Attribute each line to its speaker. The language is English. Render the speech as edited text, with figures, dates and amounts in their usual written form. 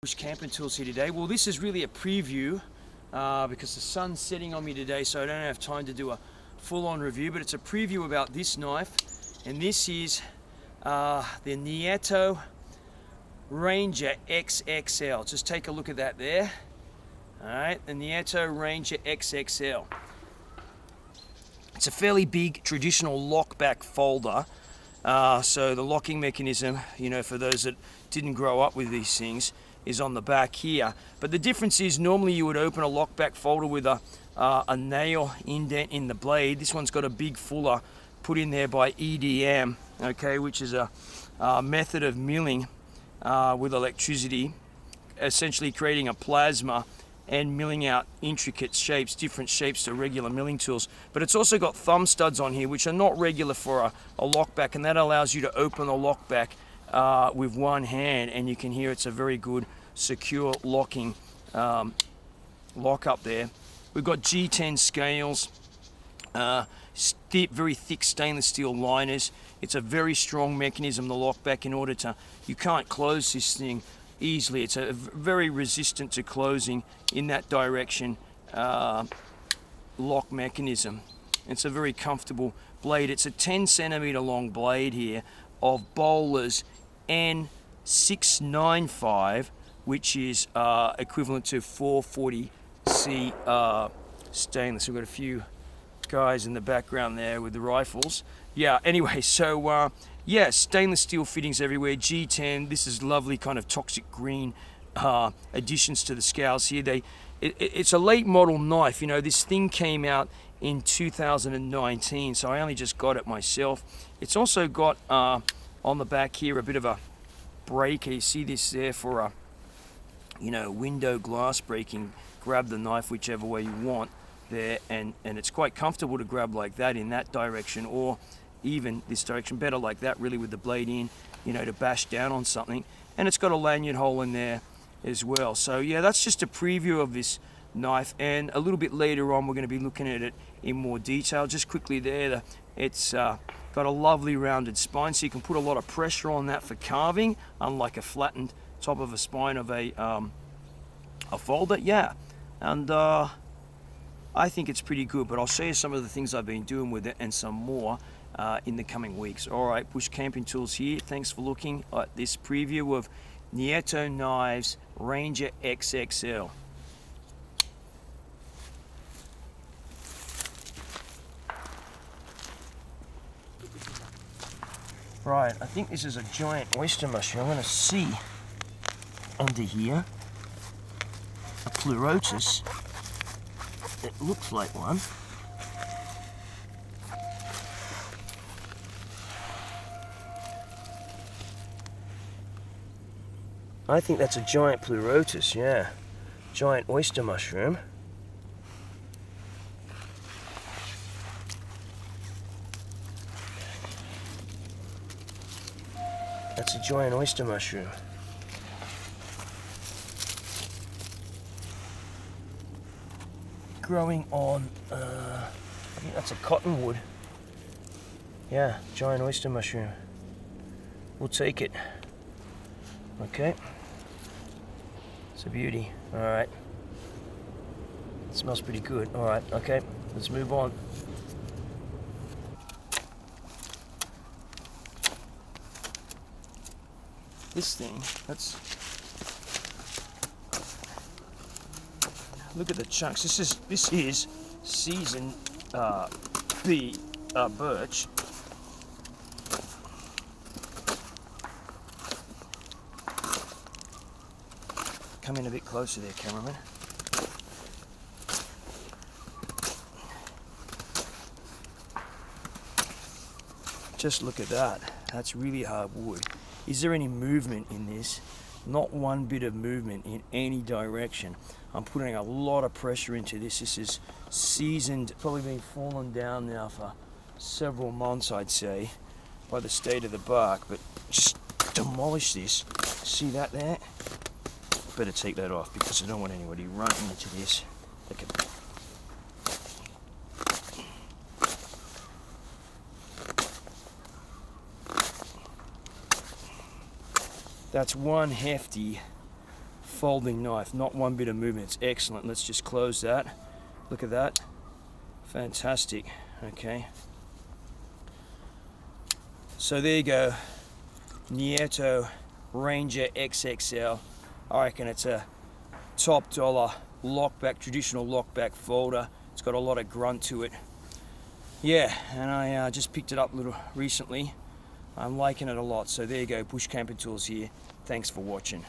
Speaker 1: Bush camping tools here today. Well, this is really a preview because the sun's setting on me today, so I don't have time to do a full-on review, but it's a preview about this knife, and this is the Nieto Ranger XXL. Just take a look at that there. Alright, the Nieto Ranger XXL. It's a fairly big traditional lock-back folder. So the locking mechanism, you know, for those that didn't grow up with these things, is on the back here. But the difference is normally you would open a lock-back folder with a nail indent in the blade. This one's got a big fuller put in there by EDM, okay, which is a method of milling with electricity, essentially creating a plasma and milling out intricate shapes, different shapes to regular milling tools. But it's also got thumb studs on here, which are not regular for a lockback, and that allows you to open the lockback with one hand, and you can hear it's a very good, secure locking lock up there. We've got G10 scales, very thick stainless steel liners. It's a very strong mechanism, the lockback, in order to, you can't close this thing easily. It's a very resistant to closing in that direction lock mechanism. It's a very comfortable blade. It's a 10 centimeter long blade here of Böhler's N695, which is equivalent to 440C stainless. We've got a few guys in the background there with the rifles. Yeah, anyway, so yeah, stainless steel fittings everywhere. G10, this is lovely kind of toxic green additions to the scales here. It's a late model knife. You know, this thing came out in 2019, so I only just got it myself. It's also got on the back here a bit of a breaker. You see this there for a, you know, window glass breaking. Grab the knife whichever way you want there, and it's quite comfortable to grab like that in that direction, or even this direction. Better like that, really, with the blade in, you know, to bash down on something. And it's got a lanyard hole in there as well. So yeah, that's just a preview of this knife, and a little bit later on we're going to be looking at it in more detail. Just quickly there, it's got a lovely rounded spine, so you can put a lot of pressure on that for carving, unlike a flattened top of a spine of a folder. Yeah, and I think it's pretty good, but I'll show you some of the things I've been doing with it and some more in the coming weeks. Alright, Bush Camping Tools here. Thanks for looking at this preview of Nieto Knives Ranger XXL. Right, I think this is a giant oyster mushroom. I'm going to see under here a pleurotus. It looks like one. I think that's a giant pleurotus, yeah. Giant oyster mushroom. That's a giant oyster mushroom. Growing on, I think that's a cottonwood. Yeah, giant oyster mushroom. We'll take it. Okay. It's a beauty. Alright. It smells pretty good. Alright, okay. Let's move on. This thing, let's look at the chunks. This is seasoned birch. Come in a bit closer there, cameraman. Just look at that. That's really hard wood. Is there any movement in this? Not one bit of movement in any direction. I'm putting a lot of pressure into this. This is seasoned, probably been fallen down now for several months, I'd say, by the state of the bark. But just demolish this. See that there? Better take that off because I don't want anybody running into this. They can... That's one hefty folding knife, not one bit of movement. It's excellent. Let's just close that. Look at that. Fantastic. Okay. So there you go. Nieto Ranger XXL. I reckon it's a top dollar lockback, traditional lockback folder. It's got a lot of grunt to it. Yeah, and I just picked it up a little recently. I'm liking it a lot. So there you go, bush camping tools here. Thanks for watching.